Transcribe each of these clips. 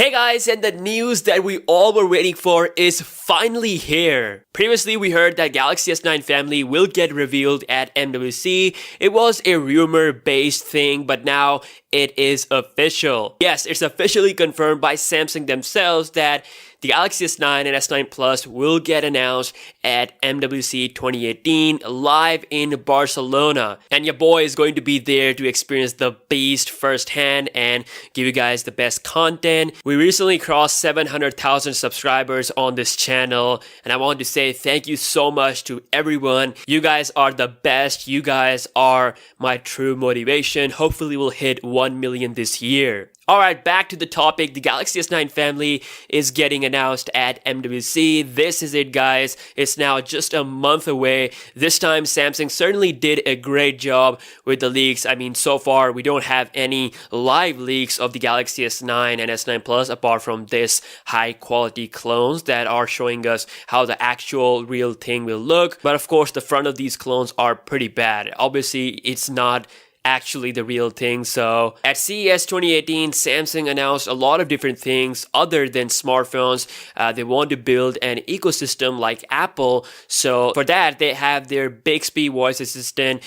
Hey guys, and the news that we all were waiting for is finally here. Previously, we heard that Galaxy S9 family will get revealed at MWC. It was a rumor-based thing, but now it is official. Yes, it's officially confirmed by Samsung themselves that the Galaxy S9 and S9 Plus will get announced at MWC 2018 live in Barcelona. And your boy is going to be there to experience the beast firsthand and give you guys the best content. We recently crossed 700,000 subscribers on this channel, and I want to say thank you so much to everyone. You guys are the best. You guys are my true motivation. Hopefully we'll hit 1 million this year. Alright, back to the topic. The Galaxy S9 family is getting announced at MWC. This is it, guys. It's now just a month away. This time, Samsung certainly did a great job with the leaks. I mean, so far, we don't have any live leaks of the Galaxy S9 and S9 Plus apart from this high-quality clones that are showing us how the actual real thing will look. But of course, the front of these clones are pretty bad. Obviously, it's not actually the real thing. So at CES 2018, Samsung announced a lot of different things other than smartphones. They want to build an ecosystem like Apple. So for that, they have their Bixby voice assistant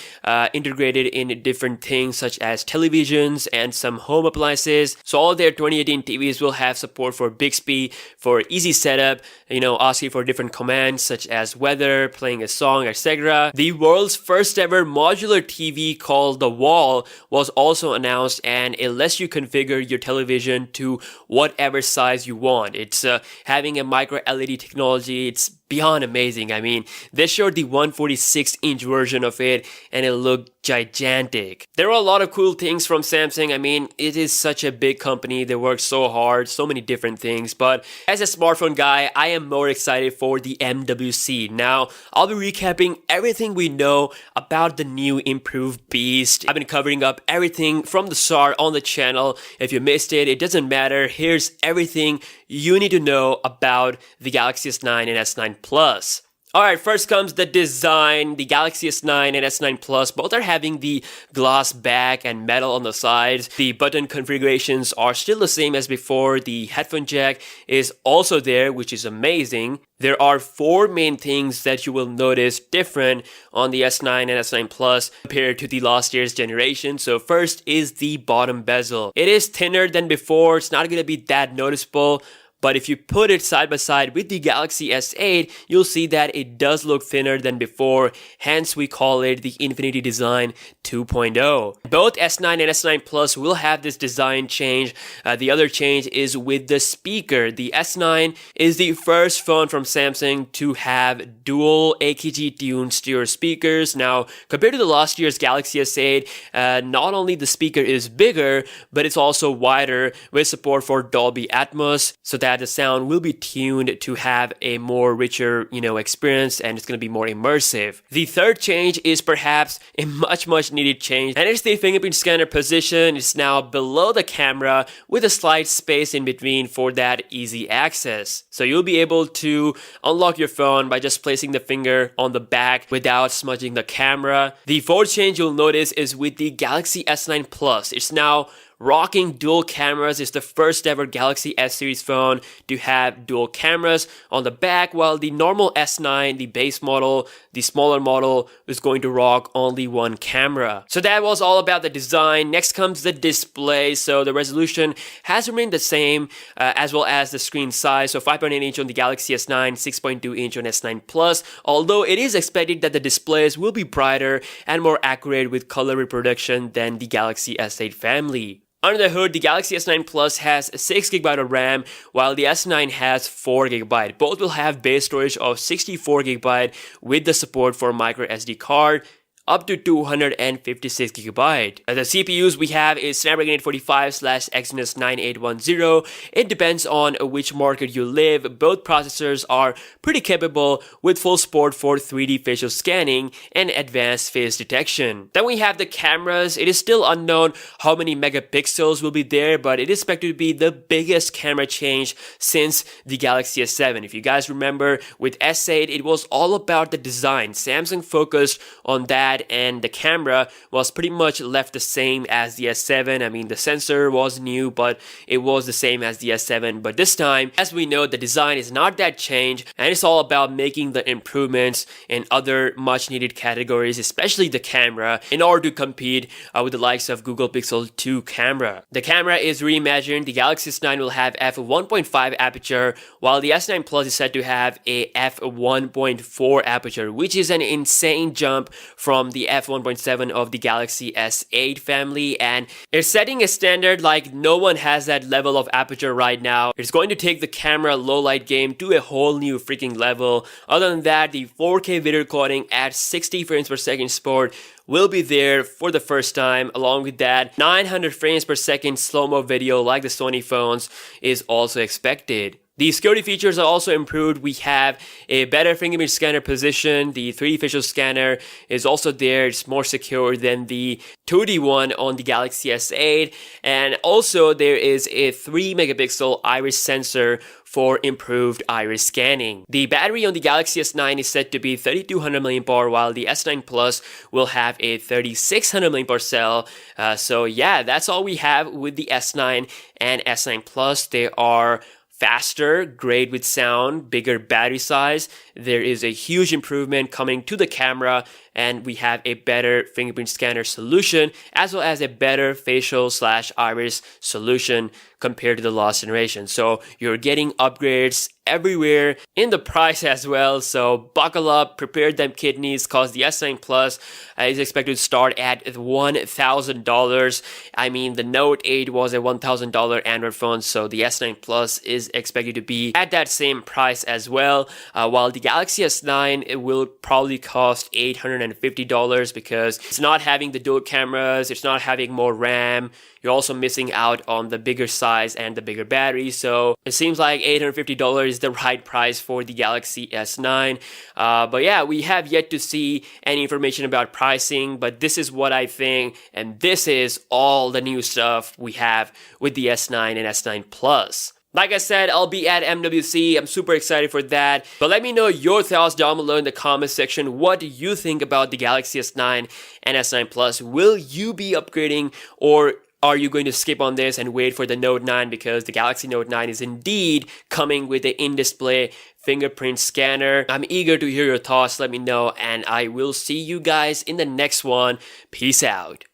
integrated in different things such as televisions and some home appliances. So all their 2018 TVs will have support for Bixby for easy setup, asking for different commands such as weather, playing a song, etc. The world's first ever modular TV called the Wall was also announced, and it lets you configure your television to whatever size you want. It's having a micro LED technology. It's beyond amazing. I mean, they showed the 146-inch version of it and it looked gigantic. There are a lot of cool things from Samsung. I mean, it is such a big company. They work so hard, so many different things. But as a smartphone guy, I am more excited for the MWC. Now, I'll be recapping everything we know about the new improved Beast. I've been covering up everything from the start on the channel. If you missed it, it doesn't matter. Here's everything you need to know about the Galaxy S9 and S9 Plus. Alright, first comes the design. The Galaxy S9 and S9 Plus both are having the glass back and metal on the sides. The button configurations are still the same as before. The headphone jack is also there, which is amazing. There are 4 main things that you will notice different on the S9 and S9 Plus compared to the last year's generation. So first is the bottom bezel. It is thinner than before. It's not going to be that noticeable. But if you put it side by side with the Galaxy S8, you'll see that it does look thinner than before. Hence, we call it the Infinity Design 2.0. Both S9 and S9 Plus will have this design change. The other change is with the speaker. The S9 is the first phone from Samsung to have dual AKG tuned stereo speakers. Now, compared to the last year's Galaxy S8, not only the speaker is bigger, but it's also wider with support for Dolby Atmos, so that the sound will be tuned to have a more richer, experience, and it's going to be more immersive. The third change is perhaps a much needed change, and it's the fingerprint scanner position. It's now below the camera with a slight space in between for that easy access. So you'll be able to unlock your phone by just placing the finger on the back without smudging the camera. The fourth change you'll notice is with the Galaxy S9 Plus. It's now rocking dual cameras. It's the first ever Galaxy S series phone to have dual cameras on the back, while the normal S9, the base model, the smaller model, is going to rock only one camera. So that was all about the design. Next comes the display. So the resolution has remained the same, as well as the screen size. So 5.8 inch on the Galaxy S9, 6.2 inch on S9 Plus, although it is expected that the displays will be brighter and more accurate with color reproduction than the Galaxy S8 family. Under the hood, the Galaxy S9 Plus has 6GB of RAM, while the S9 has 4GB. Both will have base storage of 64GB with the support for micro SD card, up to 256GB. The CPUs we have is Snapdragon 845/Exynos 9810. It depends on which market you live. Both processors are pretty capable with full support for 3D facial scanning and advanced face detection. Then we have the cameras. It is still unknown how many megapixels will be there, but it is expected to be the biggest camera change since the Galaxy S7. If you guys remember, with S8, it was all about the design. Samsung focused on that had, and the camera was pretty much left the same as the S7. I mean, the sensor was new, but it was the same as the S7. But this time, as we know, the design is not that changed, and it's all about making the improvements in other much needed categories, especially the camera, in order to compete with the likes of Google Pixel 2 camera. The camera is reimagined. The Galaxy S9 will have f1.5 aperture, while the S9 Plus is said to have a f1.4 aperture, which is an insane jump from the f1.7 of the Galaxy S8 family, and it's setting a standard like no one has that level of aperture right now. It's going to take the camera low light game to a whole new freaking level. Other than that, the 4K video recording at 60 frames per second sport will be there for the first time. Along with that, 900 frames per second slow-mo video like the Sony phones is also expected. The security features are also improved. We have a better fingerprint scanner position. The 3D facial scanner is also there. It's more secure than the 2D one on the Galaxy S8. And also there is a 3 megapixel iris sensor for improved iris scanning. The battery on the Galaxy S9 is said to be 3200 mAh, while the S9 Plus will have a 3600 mAh cell. So yeah, that's all we have with the S9 and S9 Plus. They are faster, great with sound, bigger battery size. There is a huge improvement coming to the camera, and we have a better fingerprint scanner solution as well as a better facial/iris solution compared to the last generation. So you're getting upgrades everywhere in the price as well. So buckle up, prepare them kidneys, cause the S9 Plus is expected to start at $1,000. I mean, the Note 8 was a $1,000 Android phone, so the S9 Plus is expected to be at that same price as well. While the Galaxy S9 it will probably cost $850 because it's not having the dual cameras, it's not having more RAM. You're also missing out on the bigger size and the bigger battery. So it seems like $850 is the right price for the Galaxy S9. But yeah, we have yet to see any information about pricing, but this is what I think, and this is all the new stuff we have with the S9 and S9 Plus. Like I said, I'll be at MWC. I'm super excited for that. But let me know your thoughts down below in the comment section. What do you think about the Galaxy S9 and S9 Plus? Will you be upgrading, or are you going to skip on this and wait for the Note 9, because the Galaxy Note 9 is indeed coming with the in-display fingerprint scanner? I'm eager to hear your thoughts. Let me know, and I will see you guys in the next one. Peace out.